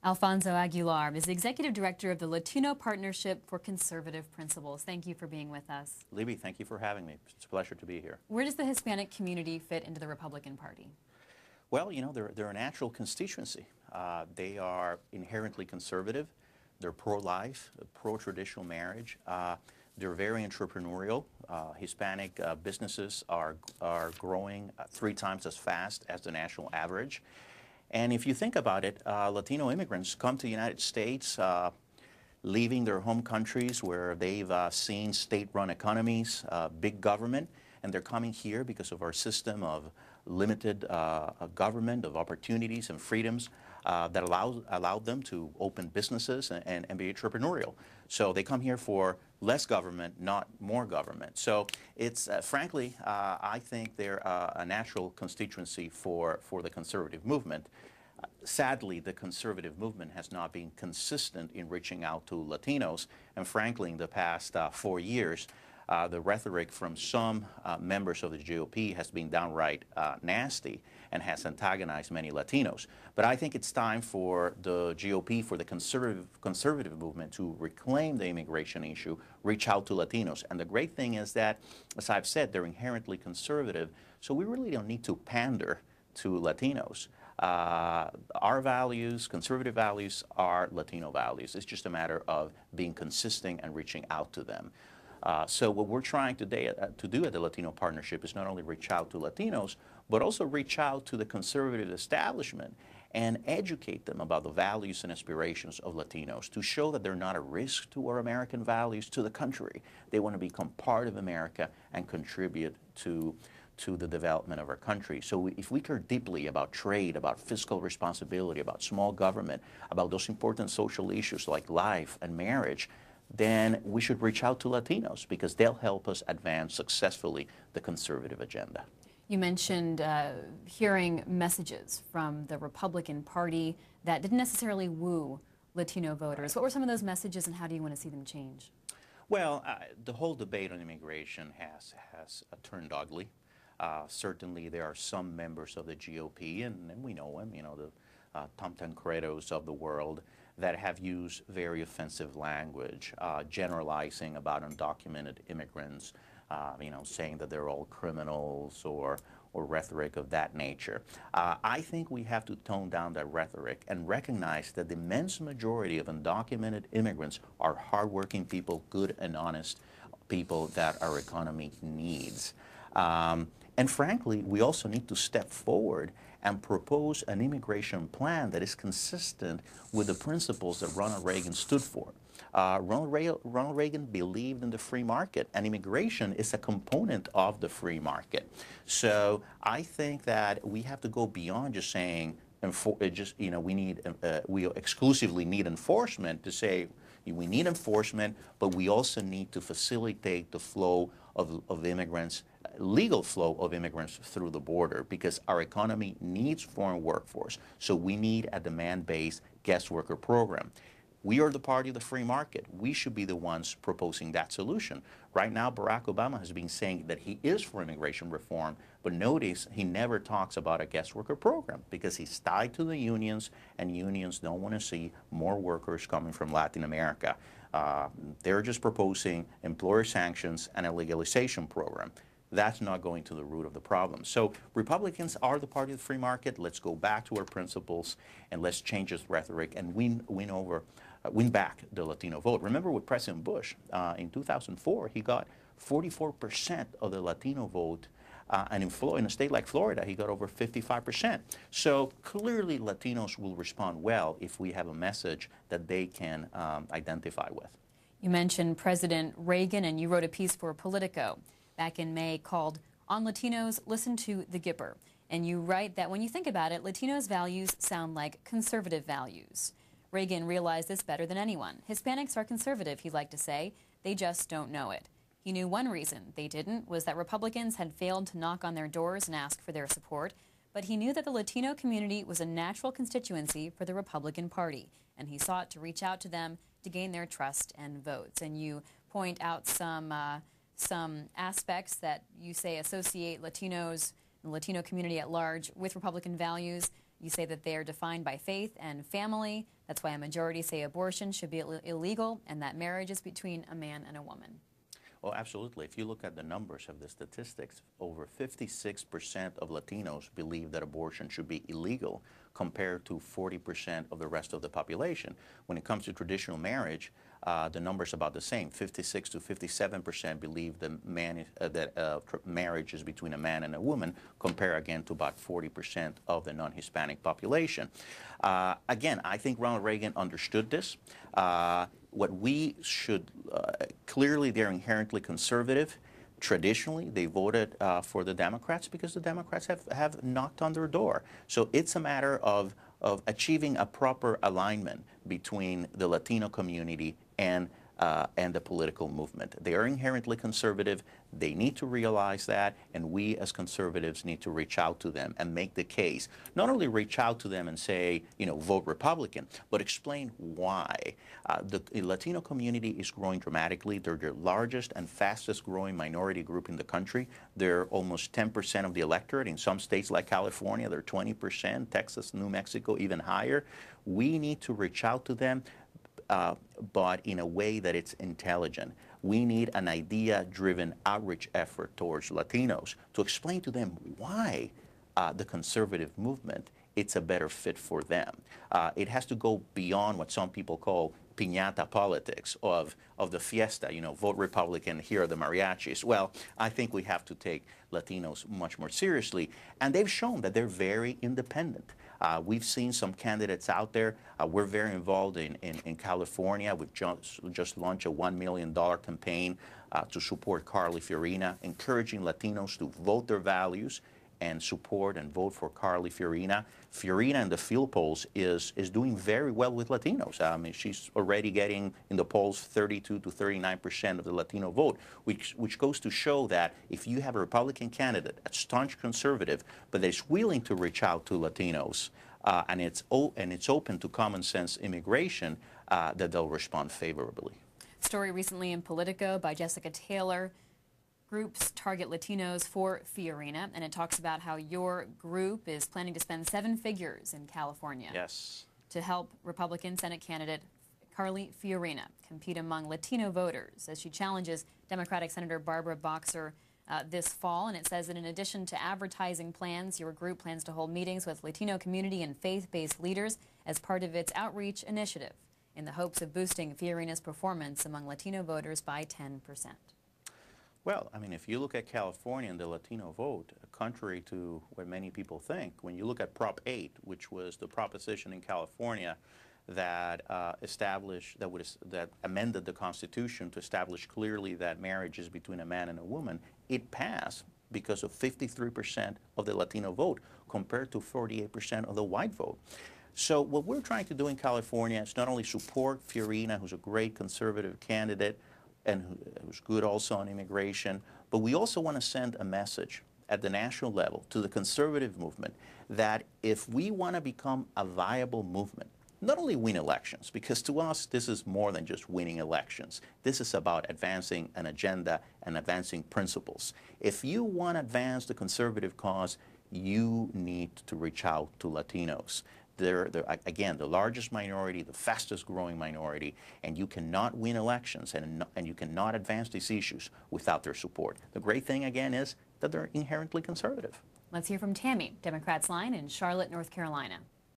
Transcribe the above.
Alfonso Aguilar is the Executive Director of the Latino Partnership for Conservative Principles. Thank you for being with us. Libby, thank you for having me. It's a pleasure to be here. Where does the Hispanic community fit into the Republican Party? Well, you know, they're a natural constituency. They are inherently conservative. They're pro-life, pro-traditional marriage. They're very entrepreneurial. Hispanic businesses are growing 3 times as fast as the national average. And if you think about it, Latino immigrants come to the United States leaving their home countries where they've seen state-run economies, big government, and they're coming here because of our system of limited government, of opportunities and freedoms that allow them to open businesses and be entrepreneurial. So they come here for less government, not more government. So it's, frankly, I think they're a natural constituency for the conservative movement. Sadly, the conservative movement has not been consistent in reaching out to Latinos, and frankly, in the past 4 years, the rhetoric from some members of the GOP has been downright nasty and has antagonized many Latinos. But I think it's time for the GOP, for the conservative movement to reclaim the immigration issue, reach out to Latinos. And the great thing is that, as I've said, they're inherently conservative, so we really don't need to pander to Latinos. Our values, conservative values, are Latino values. It's just a matter of being consistent and reaching out to them. So what we're trying today to do at the Latino Partnership is not only reach out to Latinos, but also reach out to the conservative establishment and educate them about the values and aspirations of Latinos, to show that they're not a risk to our American values, to the contrary. They want to become part of America and contribute to the development of our country. So if we care deeply about trade, about fiscal responsibility, about small government, about those important social issues like life and marriage, then we should reach out to Latinos because they'll help us advance successfully the conservative agenda. You mentioned hearing messages from the Republican Party that didn't necessarily woo Latino voters. What were some of those messages and how do you want to see them change? Well, the whole debate on immigration has turned ugly. Certainly there are some members of the GOP, and we know them, you know, the Tom Tancredos of the world, that have used very offensive language, generalizing about undocumented immigrants, you know, saying that they're all criminals or rhetoric of that nature. I think we have to tone down that rhetoric and recognize that the immense majority of undocumented immigrants are hardworking people, good and honest people that our economy needs. And frankly, we also need to step forward and propose an immigration plan that is consistent with the principles that Ronald Reagan stood for. Ronald Reagan believed in the free market, and immigration is a component of the free market. So I think that we have to go beyond just saying, we exclusively need enforcement, to say we need enforcement, but we also need to facilitate the flow of immigrants, legal flow of immigrants through the border, because our economy needs foreign workforce. So we need a demand-based guest worker program. We are the party of the free market. We should be the ones proposing that solution. Right now, Barack Obama has been saying that he is for immigration reform, but notice he never talks about a guest worker program because he's tied to the unions, and unions don't want to see more workers coming from Latin America. They're just proposing employer sanctions and a legalization program. That's not going to the root of the problem. So Republicans are the party of the free market. Let's go back to our principles and let's change this rhetoric and win back the Latino vote. Remember with President Bush, in 2004, he got 44% of the Latino vote, and in a state like Florida, he got over 55%. So clearly Latinos will respond well if we have a message that they can identify with. You mentioned President Reagan, and you wrote a piece for Politico back in May called "On Latinos, Listen to the Gipper." And you write that when you think about it, Latinos' values sound like conservative values. Reagan realized this better than anyone. Hispanics are conservative, he'd like to say. They just don't know it. He knew one reason they didn't was that Republicans had failed to knock on their doors and ask for their support. But he knew that the Latino community was a natural constituency for the Republican Party, and he sought to reach out to them to gain their trust and votes. And you point out some aspects that you say associate Latinos, the Latino community at large, with Republican values. You say that they are defined by faith and family. That's why a majority say abortion should be illegal and that marriage is between a man and a woman. Oh, absolutely. If you look at the numbers of the statistics, over 56% of Latinos believe that abortion should be illegal compared to 40% of the rest of the population. When it comes to traditional marriage, the number's about the same. 56 to 57% believe that marriage is between a man and a woman, compare again to about 40% of the non-Hispanic population. Again, I think Ronald Reagan understood this. What we should, clearly they're inherently conservative. Traditionally, they voted for the Democrats because the Democrats have knocked on their door. So it's a matter of achieving a proper alignment between the Latino community and the political movement. They are inherently conservative. They need to realize that, and we as conservatives need to reach out to them and make the case. Not only reach out to them and say, you know, vote Republican, but explain why. The Latino community is growing dramatically. They're the largest and fastest growing minority group in the country. They're almost 10% of the electorate. In some states like California, they're 20%, Texas, New Mexico, even higher. We need to reach out to them, but in a way that it's intelligent. We need an idea-driven outreach effort towards Latinos to explain to them why the conservative movement, it's a better fit for them. It has to go beyond what some people call piñata politics of the fiesta, you know, vote Republican, here are the mariachis. Well, I think we have to take Latinos much more seriously, and they've shown that they're very independent. We've seen some candidates out there. We're very involved in California. We've just launched a $1 million campaign to support Carly Fiorina, encouraging Latinos to vote their values and support and vote for Carly Fiorina. Fiorina in the field polls is doing very well with Latinos. I mean, she's already getting in the polls 32 to 39% of the Latino vote, which goes to show that if you have a Republican candidate, a staunch conservative, but that is willing to reach out to Latinos, and it's open to common sense immigration, that they'll respond favorably. Story recently in Politico by Jessica Taylor. Groups target Latinos for Fiorina, and it talks about how your group is planning to spend 7 figures in California. Yes. To help Republican Senate candidate Carly Fiorina compete among Latino voters as she challenges Democratic Senator Barbara Boxer this fall. And it says that in addition to advertising plans, your group plans to hold meetings with Latino community and faith-based leaders as part of its outreach initiative in the hopes of boosting Fiorina's performance among Latino voters by 10%. Well, I mean, if you look at California and the Latino vote, contrary to what many people think, when you look at Prop 8, which was the proposition in California that that amended the Constitution to establish clearly that marriage is between a man and a woman, it passed because of 53% of the Latino vote compared to 48% of the white vote. So what we're trying to do in California is not only support Fiorina, who's a great conservative candidate, and who's good also on immigration, but we also want to send a message at the national level to the conservative movement that if we want to become a viable movement, not only win elections, because to us this is more than just winning elections. This is about advancing an agenda and advancing principles. If you want to advance the conservative cause, you need to reach out to Latinos. They're again, the largest minority, the fastest growing minority, and you cannot win elections and you cannot advance these issues without their support. The great thing, again, is that they're inherently conservative. Let's hear from Tammy, Democrats line in Charlotte, North Carolina.